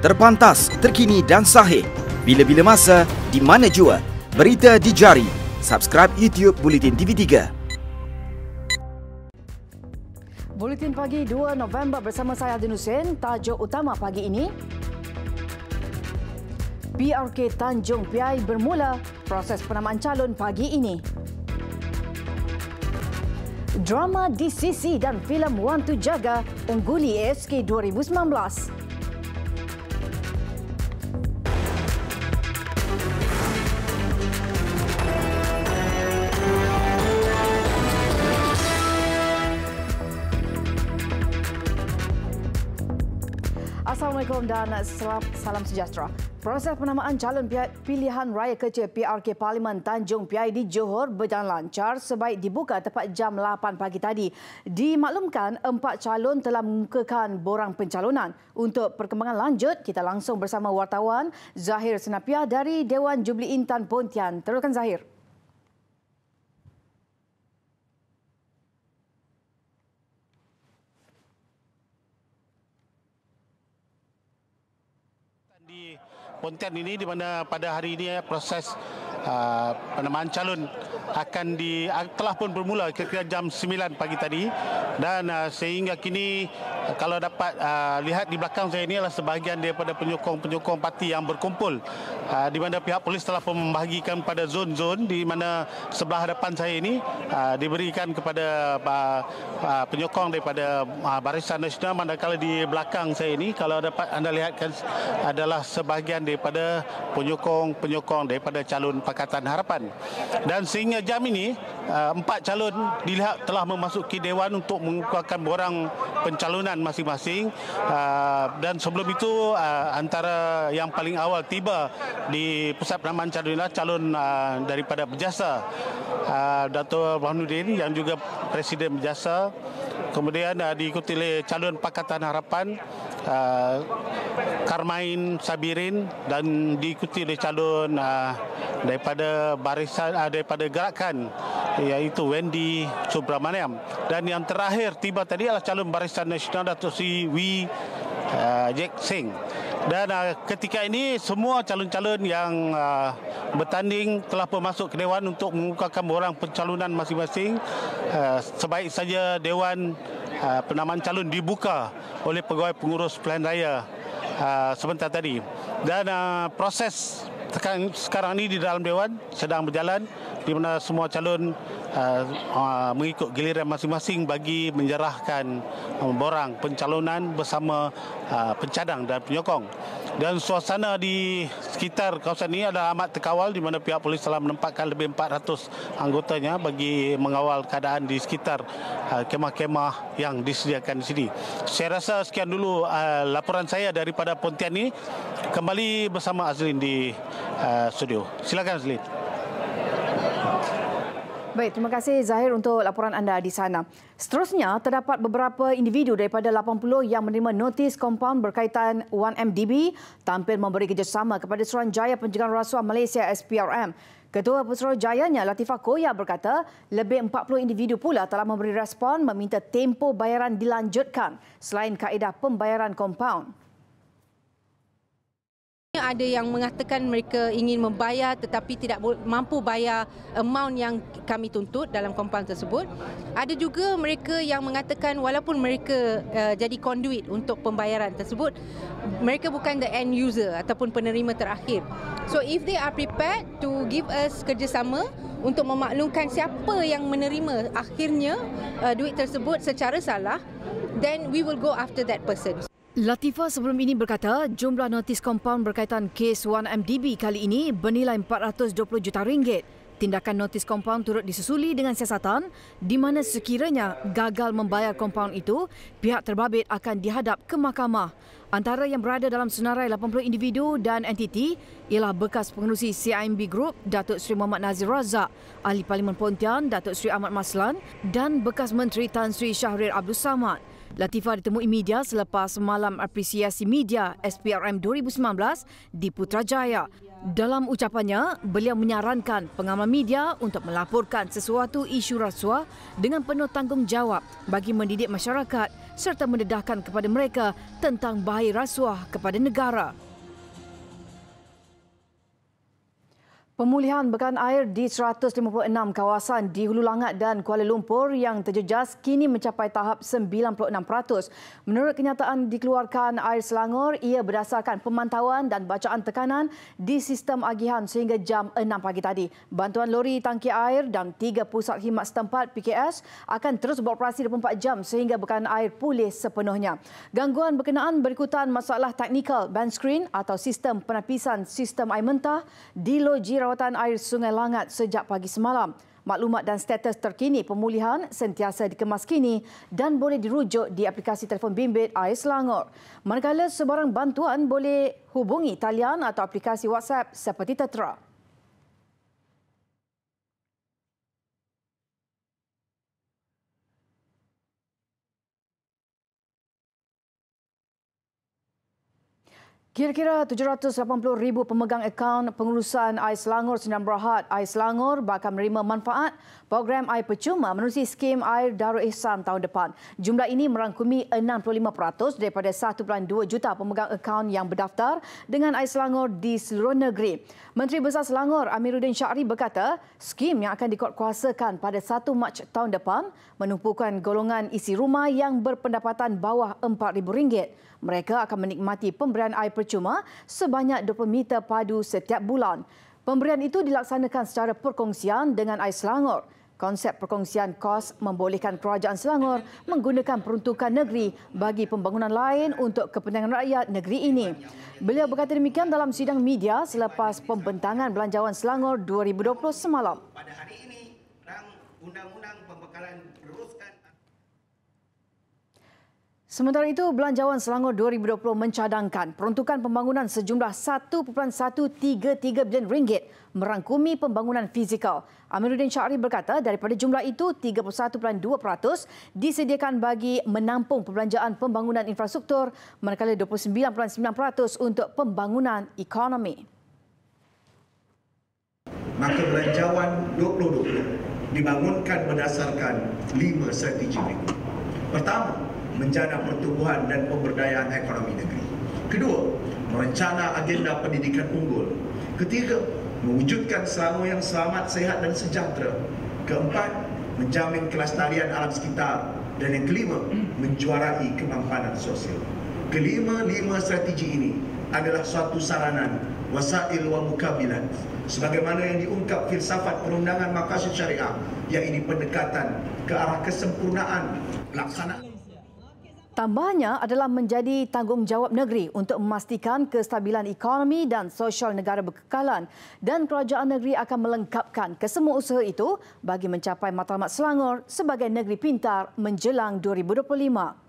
Terpantas, terkini dan sahih. Bila-bila masa, di mana jua. Berita di jari. Subscribe YouTube Bulletin TV3. Buletin Pagi 2 November bersama saya Adin Hussein. Tajuk utama pagi ini: PRK Tanjung Piai bermula proses penamaan calon pagi ini. Drama DCC dan filem Wan Tu Jaga ungguli ASK 2019. Assalamualaikum dan salam sejahtera. Proses penamaan calon pilihan raya kecil PRK Parlimen Tanjung Piai di Johor berjalan lancar sebaik dibuka tepat jam 8 pagi tadi. Dimaklumkan 4 calon telah mengemukakan borang pencalonan. Untuk perkembangan lanjut, kita langsung bersama wartawan Zahir Senapiah dari Dewan Jubli Intan Pontian. Teruskan Zahir. Di Pontian ini, di mana pada hari ini proses penamaan calon telah pun bermula kira-kira jam 9 pagi tadi, dan sehingga kini kalau dapat lihat di belakang saya ini adalah sebahagian daripada penyokong-penyokong parti yang berkumpul, di mana pihak polis telah pun membahagikan pada zon-zon, di mana sebelah hadapan saya ini diberikan kepada penyokong daripada Barisan Nasional, manakala di belakang saya ini kalau dapat anda lihatkan adalah sebahagian daripada penyokong-penyokong daripada calon Pakatan Harapan. Dan sehingga jam ini 4 calon dilihat telah memasuki Dewan untuk mengemukakan borang pencalonan masing-masing, dan sebelum itu antara yang paling awal tiba di pusat penamaan calon ialah calon daripada Berjasa, Dato' Burhanuddin yang juga Presiden Berjasa. Kemudian diikuti oleh calon Pakatan Harapan Karmain Sabirin, dan diikuti oleh calon daripada barisan daripada Gerakan iaitu Wendy Subramaniam, dan yang terakhir tiba tadi adalah calon Barisan Nasional Datuk Sri Wee Jack Singh. Dan ketika ini semua calon-calon yang bertanding telah pun masuk ke Dewan untuk mengemukakan borang pencalonan masing-masing. Sebaik saja Dewan penamaan calon dibuka oleh pegawai pengurus pilihan raya sebentar tadi. Dan proses sekarang ini di dalam Dewan sedang berjalan, di mana semua calon mengikut giliran masing-masing bagi menyerahkan borang pencalonan bersama pencadang dan penyokong. Dan suasana di sekitar kawasan ini adalah amat terkawal, di mana pihak polis telah menempatkan lebih 400 anggotanya bagi mengawal keadaan di sekitar kemah-kemah yang disediakan di sini. Saya rasa sekian dulu laporan saya daripada Pontian ini. Kembali bersama Azlin di studio. Silakan Azlin. Baik, terima kasih Zahir untuk laporan anda di sana. Seterusnya, terdapat beberapa individu daripada 80 yang menerima notis kompaun berkaitan 1MDB tampil memberi kerjasama kepada Suruhanjaya Pencegahan Rasuah Malaysia SPRM. Ketua Pesuruhanjayanya Latifah Koya berkata lebih 40 individu pula telah memberi respon meminta tempoh bayaran dilanjutkan selain kaedah pembayaran kompaun. Ada yang mengatakan mereka ingin membayar tetapi tidak mampu bayar amount yang kami tuntut dalam kompaun tersebut. Ada juga mereka yang mengatakan walaupun mereka jadi conduit untuk pembayaran tersebut, mereka bukan the end user ataupun penerima terakhir. So if they are prepared to give us kerjasama untuk memaklumkan siapa yang menerima akhirnya duit tersebut secara salah, then we will go after that person. Latifah sebelum ini berkata jumlah notis kompaun berkaitan kes 1MDB kali ini bernilai RM420 juta. Tindakan notis kompaun turut disusuli dengan siasatan di mana sekiranya gagal membayar kompaun itu, pihak terbabit akan dihadap ke mahkamah. Antara yang berada dalam senarai 80 individu dan entiti ialah bekas pengerusi CIMB Group Datuk Seri Muhammad Nazir Razak, Ahli Parlimen Pontian Datuk Seri Ahmad Maslan dan bekas Menteri Tan Sri Syahrir Abdul Samad. Latifah ditemui media selepas Malam Apresiasi Media SPRM 2019 di Putrajaya. Dalam ucapannya, beliau menyarankan pengamal media untuk melaporkan sesuatu isu rasuah dengan penuh tanggungjawab bagi mendidik masyarakat serta mendedahkan kepada mereka tentang bahaya rasuah kepada negara. Pemulihan bekalan air di 156 kawasan di Hulu Langat dan Kuala Lumpur yang terjejas kini mencapai tahap 96%. Menurut kenyataan dikeluarkan Air Selangor, ia berdasarkan pemantauan dan bacaan tekanan di sistem agihan sehingga jam 6 pagi tadi. Bantuan lori tangki air dan 3 pusat khidmat setempat PKS akan terus beroperasi 24 jam sehingga bekalan air pulih sepenuhnya. Gangguan berkenaan berikutan masalah teknikal ban screen atau sistem penapisan sistem air mentah di loji rawatan air Sungai Langat sejak pagi semalam. Maklumat dan status terkini pemulihan sentiasa dikemas kini dan boleh dirujuk di aplikasi telefon bimbit Air Selangor. Manakala sebarang bantuan boleh hubungi talian atau aplikasi WhatsApp seperti tertera. Kira-kira 780,000 pemegang akaun pengurusan Air Selangor Sdn Bhd Air Selangor bakal menerima manfaat program air percuma menerusi skim Air Darul Ihsan tahun depan. Jumlah ini merangkumi 65% daripada 1.2 juta pemegang akaun yang berdaftar dengan Air Selangor di seluruh negeri. Menteri Besar Selangor Amiruddin Syahri berkata, skim yang akan dikuatkuasakan pada 1 Mac tahun depan menumpukan golongan isi rumah yang berpendapatan bawah RM4,000. Mereka akan menikmati pemberian air percuma sebanyak 20 meter padu setiap bulan. Pemberian itu dilaksanakan secara perkongsian dengan Air Selangor. Konsep perkongsian kos membolehkan kerajaan Selangor menggunakan peruntukan negeri bagi pembangunan lain untuk kepentingan rakyat negeri ini. Beliau berkata demikian dalam sidang media selepas pembentangan Belanjawan Selangor 2020 semalam. Pada hari ini, undang-undang pembekalan teruskan. Sementara itu, Belanjawan Selangor 2020 mencadangkan peruntukan pembangunan sejumlah RM1.133 bilion merangkumi pembangunan fizikal. Amiruddin Syahri berkata daripada jumlah itu 31.2% disediakan bagi menampung perbelanjaan pembangunan infrastruktur manakala 29.9% untuk pembangunan ekonomi. Maka Belanjawan 2020 dibangunkan berdasarkan 5 strategi berikut. Pertama, menjana pertumbuhan dan pemberdayaan ekonomi negeri. Kedua, merencana agenda pendidikan unggul. Ketiga, mewujudkan Selangor yang selamat, sihat dan sejahtera. Keempat, menjamin kelestarian alam sekitar. Dan yang kelima, menjuarai kemampanan sosial. Kelima strategi ini adalah suatu saranan wasail wa mukabilan sebagaimana yang diungkap filsafat perundangan maqasid syariah, iaitu pendekatan ke arah kesempurnaan pelaksanaan. Tambahnya adalah menjadi tanggungjawab negeri untuk memastikan kestabilan ekonomi dan sosial negara berkekalan dan kerajaan negeri akan melengkapkan kesemua usaha itu bagi mencapai matlamat Selangor sebagai negeri pintar menjelang 2025.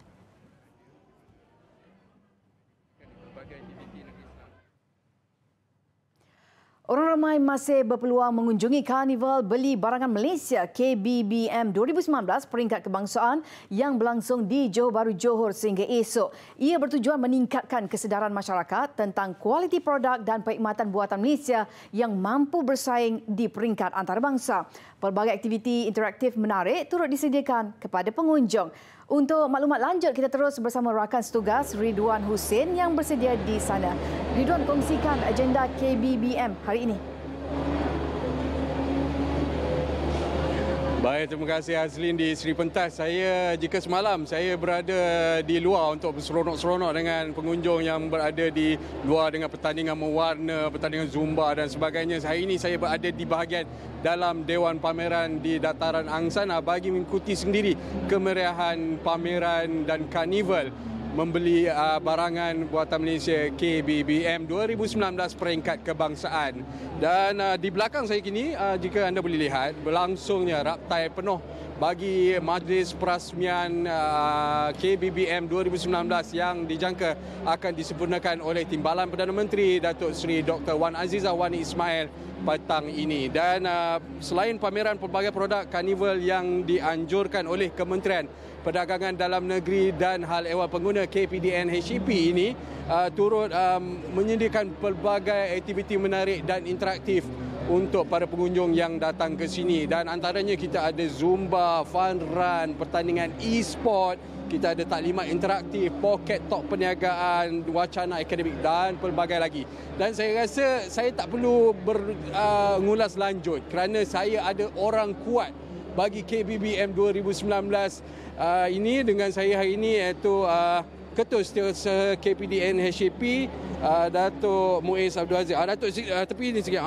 Orang ramai masih berpeluang mengunjungi Karnival Beli Barangan Malaysia KBBM 2019 peringkat kebangsaan yang berlangsung di Johor Bahru Johor sehingga esok. Ia bertujuan meningkatkan kesedaran masyarakat tentang kualiti produk dan perkhidmatan buatan Malaysia yang mampu bersaing di peringkat antarabangsa. Pelbagai aktiviti interaktif menarik turut disediakan kepada pengunjung. Untuk maklumat lanjut, kita terus bersama rakan setugas Ridwan Hussein yang bersedia di sana. Ridwan, kongsikan agenda KBBM hari ini. Baik, terima kasih Azlin di Seri Pentas. Jika semalam saya berada di luar untuk berseronok-seronok dengan pengunjung yang berada di luar dengan pertandingan mewarna, pertandingan zumba dan sebagainya. Hari ini saya berada di bahagian dalam Dewan Pameran di Dataran Angsana bagi mengikuti sendiri kemeriahan pameran dan karnival membeli barangan buatan Malaysia KBBM 2019 peringkat kebangsaan. Dan di belakang saya kini, jika anda boleh lihat, berlangsungnya raptai penuh bagi majlis perasmian KBBM 2019 yang dijangka akan disempurnakan oleh Timbalan Perdana Menteri Datuk Seri Dr. Wan Azizah Wani Ismail petang ini. Dan selain pameran pelbagai produk karnival yang dianjurkan oleh Kementerian Perdagangan Dalam Negeri dan Hal Ehwal Pengguna KPDN HEP ini turut menyediakan pelbagai aktiviti menarik dan interaktif untuk para pengunjung yang datang ke sini. Dan antaranya kita ada Zumba, fun run, pertandingan e-sport, kita ada taklimat interaktif, poket talk perniagaan, wacana akademik dan pelbagai lagi. Dan saya rasa saya tak perlu mengulas lanjut kerana saya ada orang kuat bagi KBBM 2019 ini dengan saya hari ini, iaitu Ketua Setiausaha KPDN HEP, Datuk Muiz Abdul Aziz. Datuk tepi ni sikit.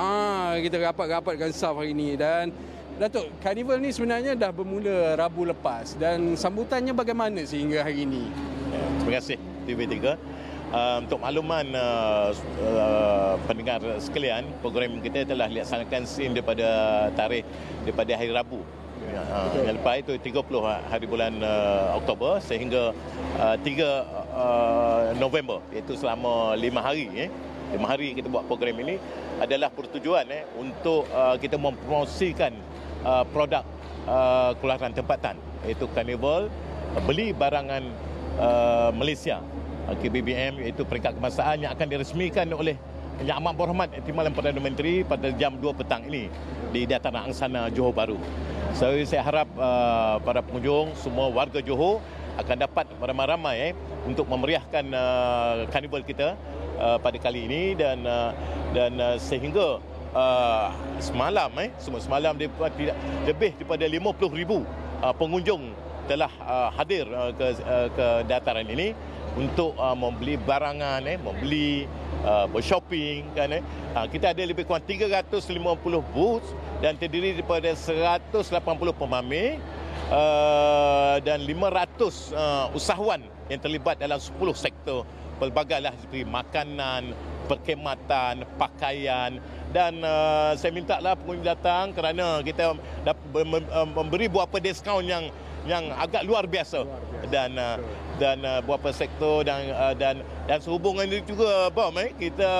Kita rapat-rapatkan staff hari ini. Dan Datuk, karnival ni sebenarnya dah bermula Rabu lepas dan sambutannya bagaimana sehingga hari ini? Terima kasih TV3. Untuk makluman pendengar sekalian, program kita telah dilaksanakan daripada hari Rabu. Yang lepas itu 30 hari bulan Oktober sehingga 3 November, iaitu selama 5 hari. 5 hari kita buat program ini adalah pertujuan untuk kita mempromosikan produk keluaran tempatan, iaitu karnival beli barangan Malaysia, KBBM, iaitu peringkat kebangsaan yang akan diresmikan oleh Yang Amat Berhormat Timbalan Perdana Menteri pada jam 2 petang ini di Dataran Angsana Johor Bahru. So, saya harap para pengunjung, semua warga Johor akan dapat beramai-ramai untuk memeriahkan karnival kita pada kali ini dan sehingga semalam lebih daripada 50,000 pengunjung telah hadir ke dataran ini untuk membeli barangan, membeli bershopping kan. Kita ada lebih kurang 350 booth dan terdiri daripada 180 pemamer dan 500 usahawan yang terlibat dalam 10 sektor pelbagai lah, seperti makanan, perkhidmatan, pakaian. Dan saya minta lah pengunjung datang kerana kita memberi beberapa diskaun yang agak luar biasa. Dan beberapa sektor dan sehubungan itu juga kita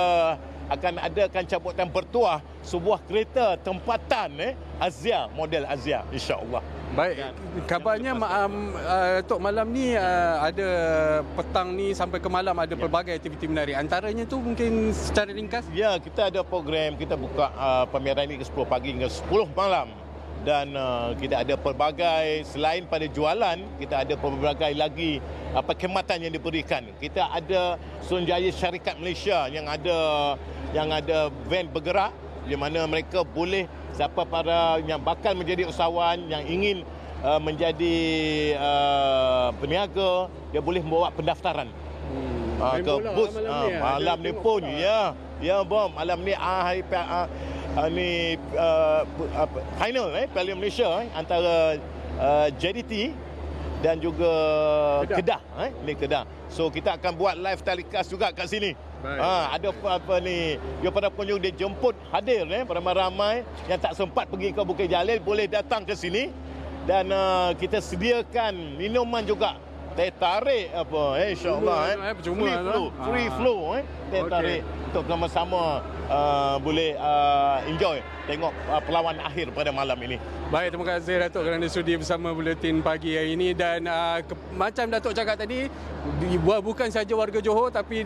akan adakan cabutan bertuah sebuah kereta tempatan Azia, model Azia, insya-Allah. Baik, kabarnya Tok malam ni ada petang ni sampai ke malam ada pelbagai aktiviti menarik. Antaranya tu mungkin secara ringkas. Ya, kita ada program, kita buka pameran ini ke 10 pagi hingga 10 malam. Dan kita ada pelbagai, selain pada jualan, kita ada pelbagai lagi perkhidmatan yang diberikan. Kita ada Suruhanjaya Syarikat Malaysia yang ada van bergerak di mana mereka boleh, siapa para yang bakal menjadi usahawan yang ingin menjadi peniaga, dia boleh membawa pendaftaran ke bus malam ni pun. Ya bom, malam ni final Piala Malaysia antara JDT dan juga Kedah. Ni Kedah. So kita akan buat live telecast juga kat sini. Ada apa ni, dia para pengunjung dia jemput hadir ramai-ramai yang tak sempat pergi ke Bukit Jalil boleh datang ke sini. Dan kita sediakan minuman juga, teh tarik apa, insya-Allah free flow teh tarik untuk sama-sama boleh enjoy tengok perlawanan akhir pada malam ini. Baik, terima kasih Datuk kerana sudi bersama Buletin Pagi hari ini. Dan macam Datuk cakap tadi, bukan saja warga Johor tapi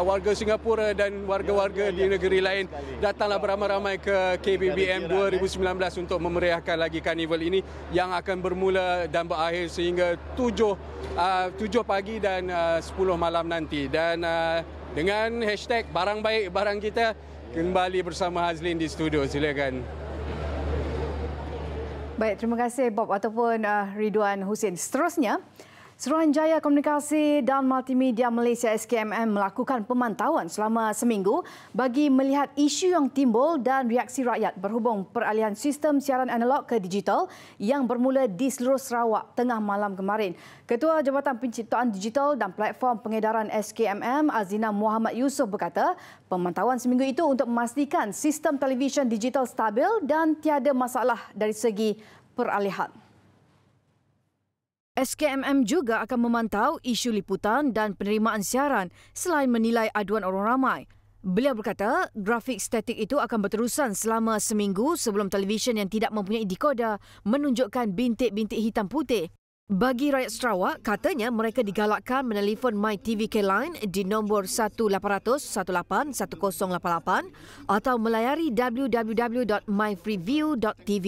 warga Singapura dan warga-warga di negeri lain datanglah beramai-ramai ke KBBM 2019 untuk memeriahkan lagi karnival ini yang akan bermula dan berakhir sehingga 7 pagi dan 10 malam nanti. Dan dengan hashtag barang baik barang kita, kembali bersama Hazlin di studio. Silakan. Baik, terima kasih Bob ataupun Ridwan Husin. Seterusnya, Suruhanjaya Komunikasi dan Multimedia Malaysia SKMM melakukan pemantauan selama seminggu bagi melihat isu yang timbul dan reaksi rakyat berhubung peralihan sistem siaran analog ke digital yang bermula di seluruh Sarawak tengah malam kemarin. Ketua Jabatan Penciptaan Digital dan Platform Pengedaran SKMM, Azina Muhammad Yusof berkata, pemantauan seminggu itu untuk memastikan sistem televisyen digital stabil dan tiada masalah dari segi peralihan. SKMM juga akan memantau isu liputan dan penerimaan siaran selain menilai aduan orang ramai. Beliau berkata, grafik statik itu akan berterusan selama seminggu sebelum televisyen yang tidak mempunyai dekoder menunjukkan bintik-bintik hitam putih. Bagi rakyat Sarawak, katanya mereka digalakkan menelefon MyTVK Line di nombor 1800 18 1088 atau melayari www.myfreeview.tv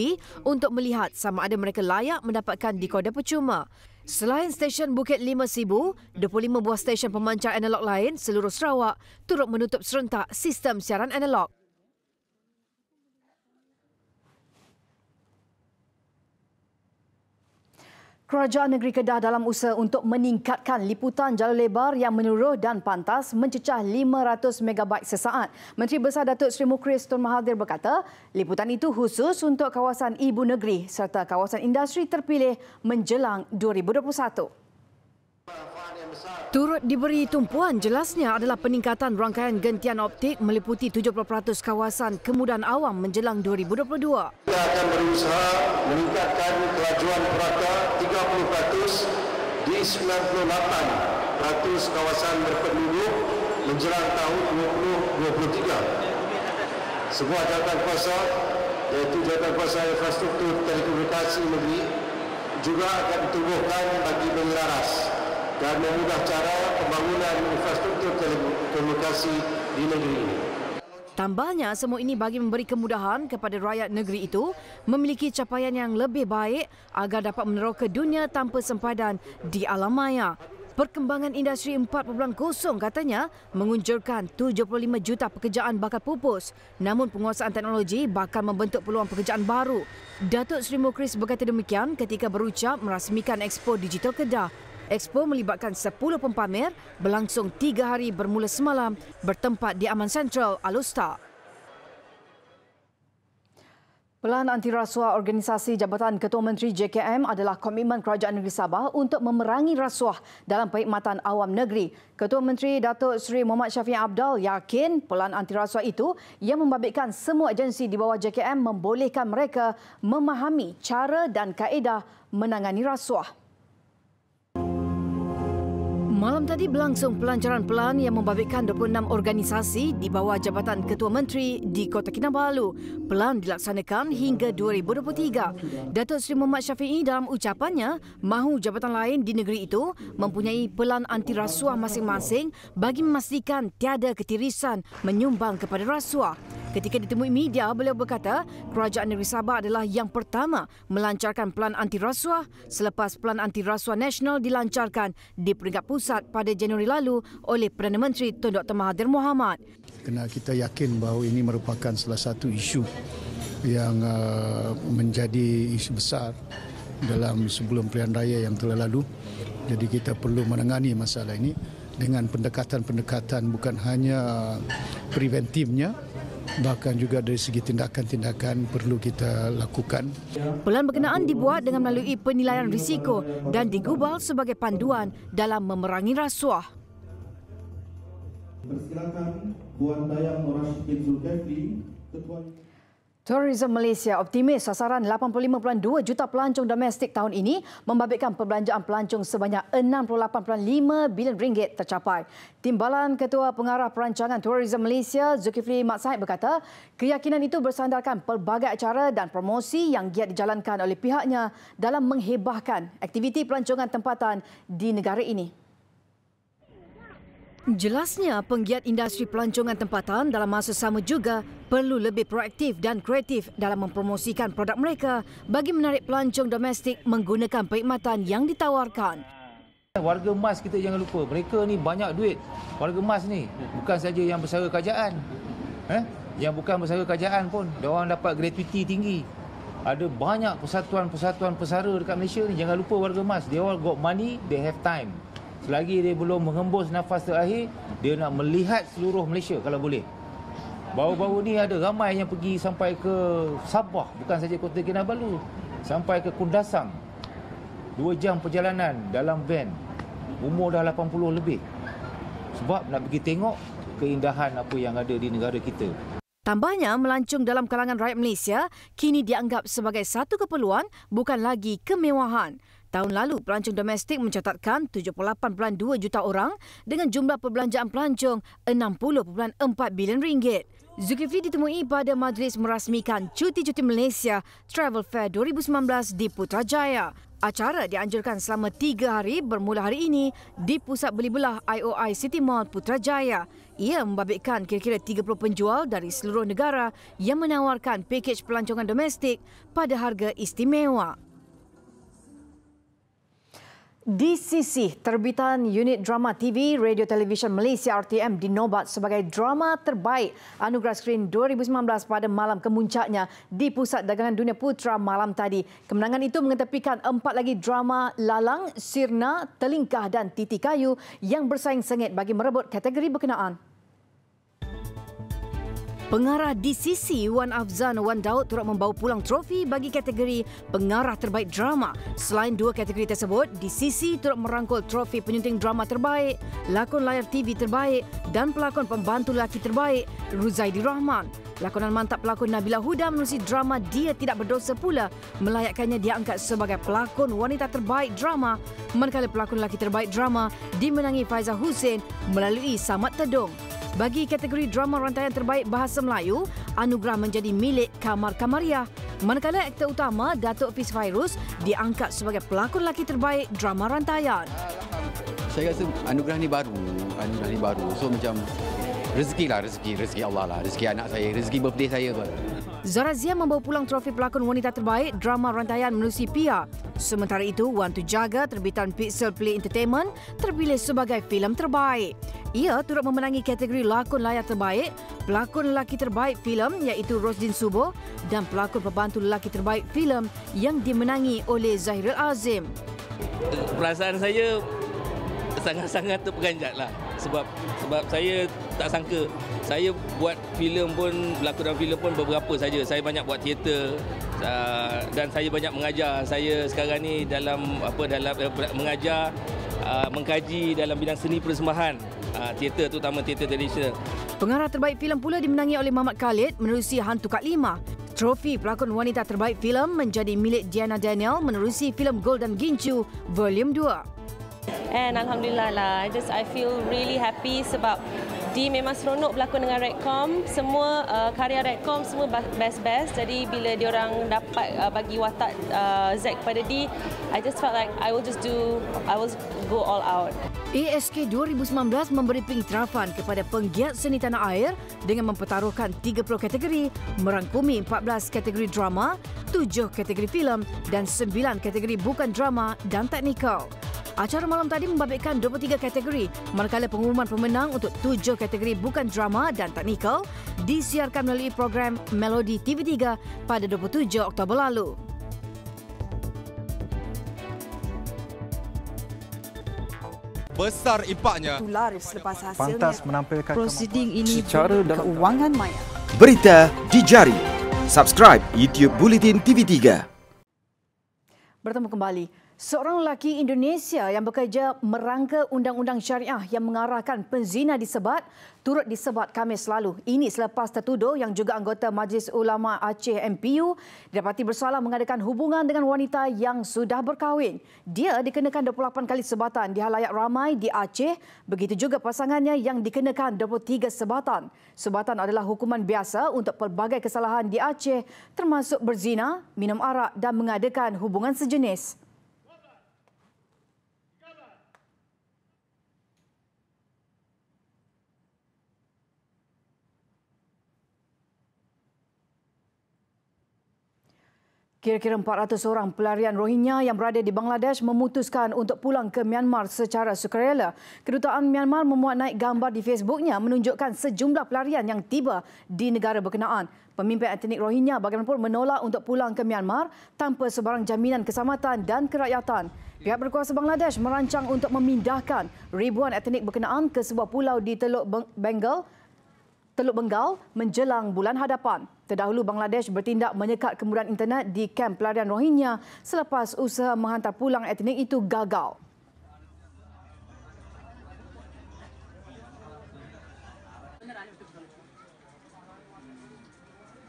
untuk melihat sama ada mereka layak mendapatkan dekoder percuma. Selain stesen Bukit 5000, 25 buah stesen pemancar analog lain seluruh Sarawak turut menutup serentak sistem siaran analog. Kerajaan Negeri Kedah dalam usaha untuk meningkatkan liputan jalur lebar yang menyeluruh dan pantas mencecah 500 MB sesaat. Menteri Besar Datuk Seri Mukhris Tun Mahathir berkata, liputan itu khusus untuk kawasan ibu negeri serta kawasan industri terpilih menjelang 2021. Turut diberi tumpuan jelasnya adalah peningkatan rangkaian gentian optik meliputi 70% kawasan kemudahan awam menjelang 2022. Kita akan berusaha meningkatkan kelajuan purata 30% di 98% kawasan berpenduduk menjelang tahun 2023. Sebuah jawatankuasa iaitu Jawatankuasa Infrastruktur Telekomunikasi Negeri juga akan ditubuhkan bagi menyelaras dan memudah cara pembangunan infrastruktur telekomunikasi di negeri ini. Tambahnya, semua ini bagi memberi kemudahan kepada rakyat negeri itu memiliki capaian yang lebih baik agar dapat meneroka dunia tanpa sempadan di alam maya. Perkembangan industri 4.0 katanya mengunjurkan 75 juta pekerjaan bakal pupus. Namun penguasaan teknologi bakal membentuk peluang pekerjaan baru. Datuk Seri Mukhris berkata demikian ketika berucap merasmikan Expo Digital Kedah. Expo melibatkan 10 pempamer berlangsung 3 hari bermula semalam bertempat di Aman Central, Alustar. Pelan anti rasuah Organisasi Jabatan Ketua Menteri JKM adalah komitmen Kerajaan Negeri Sabah untuk memerangi rasuah dalam perkhidmatan awam negeri. Ketua Menteri Datuk Seri Muhammad Syafiee Apdal yakin pelan anti rasuah itu yang membabitkan semua agensi di bawah JKM membolehkan mereka memahami cara dan kaedah menangani rasuah. Malam tadi berlangsung pelancaran pelan yang membabitkan 26 organisasi di bawah Jabatan Ketua Menteri di Kota Kinabalu. Pelan dilaksanakan hingga 2023. Datuk Seri Muhammad Syafiee dalam ucapannya mahu jabatan lain di negeri itu mempunyai pelan anti rasuah masing-masing bagi memastikan tiada ketirisan menyumbang kepada rasuah. Ketika ditemui media, beliau berkata Kerajaan Negeri Sabah adalah yang pertama melancarkan pelan anti rasuah selepas pelan anti rasuah nasional dilancarkan di peringkat pusat pada Januari lalu oleh Perdana Menteri Tun Dr. Mahathir Mohamad. Kerana kita yakin bahawa ini merupakan salah satu isu yang menjadi isu besar dalam sebelum pilihan raya yang telah lalu. Jadi kita perlu menangani masalah ini dengan pendekatan-pendekatan bukan hanya preventifnya, bahkan juga dari segi tindakan-tindakan perlu kita lakukan. Pelan berkenaan dibuat dengan melalui penilaian risiko dan digubal sebagai panduan dalam memerangi rasuah. Persilakan Puan Dayang Rashikin Zulkifli, Ketua Tourism Malaysia optimis sasaran 85.2 juta pelancong domestik tahun ini membabitkan perbelanjaan pelancong sebanyak 68.5 bilion ringgit tercapai. Timbalan Ketua Pengarah Perancangan Tourism Malaysia Zulkifli Mat Said berkata, keyakinan itu bersandarkan pelbagai acara dan promosi yang giat dijalankan oleh pihaknya dalam menghebahkan aktiviti pelancongan tempatan di negara ini. Jelasnya, penggiat industri pelancongan tempatan dalam masa sama juga perlu lebih proaktif dan kreatif dalam mempromosikan produk mereka bagi menarik pelancong domestik menggunakan perkhidmatan yang ditawarkan. Warga emas kita jangan lupa, mereka ni banyak duit. Warga emas ni bukan saja yang bersara kerajaan. Yang bukan bersara kerajaan pun, diorang dapat gratuiti tinggi. Ada banyak persatuan-persatuan pesara dekat Malaysia ni, jangan lupa warga emas. They all got money, they have time. Selagi dia belum menghembus nafas terakhir, dia nak melihat seluruh Malaysia kalau boleh. Baru-baru ni ada ramai yang pergi sampai ke Sabah, bukan saja Kota Kinabalu, sampai ke Kundasang. 2 jam perjalanan dalam van. Umur dah 80 lebih. Sebab nak pergi tengok keindahan apa yang ada di negara kita. Tambahnya, melancong dalam kalangan rakyat Malaysia kini dianggap sebagai satu keperluan, bukan lagi kemewahan. Tahun lalu, pelancong domestik mencatatkan 78.2 juta orang dengan jumlah perbelanjaan pelancong 60.4 bilion ringgit. Zulkifli ditemui pada majlis merasmikan Cuti-Cuti Malaysia Travel Fair 2019 di Putrajaya. Acara dianjurkan selama 3 hari bermula hari ini di Pusat Beli Belah IOI City Mall Putrajaya. Ia membabitkan kira-kira 30 penjual dari seluruh negara yang menawarkan pakej pelancongan domestik pada harga istimewa. DCC, terbitan unit drama TV Radio Television Malaysia RTM dinobat sebagai drama terbaik Anugerah Skrin 2019 pada malam kemuncaknya di Pusat Dagangan Dunia Putra malam tadi. Kemenangan itu mengetepikan 4 lagi drama Lalang, Sirna, Telingkah dan Titi Kayu yang bersaing sengit bagi merebut kategori berkenaan. Pengarah DCC Wan Afzan Wan Daud turut membawa pulang trofi bagi kategori pengarah terbaik drama. Selain 2 kategori tersebut, DCC turut merangkul trofi penyunting drama terbaik, lakon layar TV terbaik dan pelakon pembantu lelaki terbaik Ruzaidi Rahman. Lakonan mantap pelakon Nabila Huda menerusi drama Dia Tidak Berdosa pula melayakkannya diangkat sebagai pelakon wanita terbaik drama, manakala pelakon lelaki terbaik drama dimenangi Faizal Hussein melalui Samad Tedong. Bagi kategori drama rantaian terbaik bahasa Melayu, anugerah menjadi milik Kamar Kamariah. Manakala aktor utama Datuk Fiz Fairuz diangkat sebagai pelakon lelaki terbaik drama rantaian. Saya rasa anugerah ni baru. So macam rezeki Allah lah, rezeki anak saya, rezeki birthday saya baru. Zara Zia membawa pulang trofi pelakon wanita terbaik drama rantaian menerusi Pia. Sementara itu, Wan Tu Jaga terbitan Pixel Play Entertainment terpilih sebagai filem terbaik. Ia turut memenangi kategori lakon layar terbaik, pelakon lelaki terbaik filem iaitu Rosdin Subo dan pelakon pembantu lelaki terbaik filem yang dimenangi oleh Zahirul Azim. Perasaan saya sangat-sangat terperanjat lah sebab saya tak sangka saya buat filem pun, berlakon dalam filem pun beberapa saja. Saya banyak buat teater dan saya banyak mengajar. Saya sekarang ni dalam mengajar, mengkaji dalam bidang seni persembahan, teater, terutama teater tradisional. Pengarah terbaik filem pula dimenangi oleh Muhammad Khalid menerusi Hantu Kak Lima. Trofi pelakon wanita terbaik filem menjadi milik Diana Daniel menerusi filem Golden Gincu Volume 2. And alhamdulillah lah, I feel really happy sebab Di memang seronok berlakon dengan Redcom. Semua karya Redcom semua best-best. Jadi bila diorang dapat bagi watak Zack kepada Di, I just felt like I will go all out. ASK 2019 memberi pengiktirafan kepada penggiat seni tanah air dengan mempertaruhkan 30 kategori, merangkumi 14 kategori drama, 7 kategori filem dan 9 kategori bukan drama dan teknikal. Acara malam tadi membabitkan 23 kategori, manakala pengumuman pemenang untuk 7 kategori bukan drama dan teknikal disiarkan melalui program Melodi TV3 pada 27 Oktober lalu. Besar impaknya. Laris selepas hasilnya. Pantas menampilkan prosiding ini secara dalam keuangan maya. Berita di jari. Subscribe YouTube Bulletin TV3. Bertemu kembali. Seorang lelaki Indonesia yang bekerja merangka undang-undang syariah yang mengarahkan penzina disebat turut disebat Khamis lalu. Ini selepas tertuduh yang juga anggota Majlis Ulama Aceh MPU didapati bersalah mengadakan hubungan dengan wanita yang sudah berkahwin. Dia dikenakan 28 kali sebatan di halayak ramai di Aceh. Begitu juga pasangannya yang dikenakan 23 sebatan. Sebatan adalah hukuman biasa untuk pelbagai kesalahan di Aceh termasuk berzina, minum arak dan mengadakan hubungan sejenis. Kira-kira 400 orang pelarian Rohingya yang berada di Bangladesh memutuskan untuk pulang ke Myanmar secara sukarela. Kedutaan Myanmar memuat naik gambar di Facebooknya menunjukkan sejumlah pelarian yang tiba di negara berkenaan. Pemimpin etnik Rohingya bagaimanapun menolak untuk pulang ke Myanmar tanpa sebarang jaminan keselamatan dan kerakyatan. Pihak berkuasa Bangladesh merancang untuk memindahkan ribuan etnik berkenaan ke sebuah pulau di Teluk Bengal menjelang bulan hadapan. Terdahulu Bangladesh bertindak menyekat kemudahan internet di kamp pelarian Rohingya selepas usaha menghantar pulang etnik itu gagal.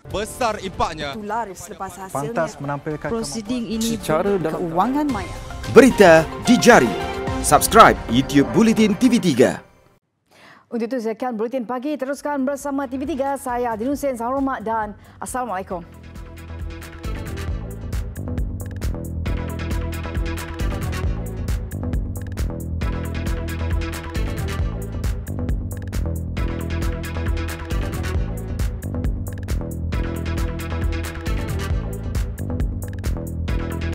Besar impaknya. Laris selepas hasilnya. Pantas menampilkan prosiding ini secara dalam keuangan maya. berita di jari. Subscribe YouTube Bulletin TV3. Untuk itu sekian Bulletin Pagi. Teruskan bersama TV3. Saya Adin Hussein. Salam hormat dan Assalamualaikum.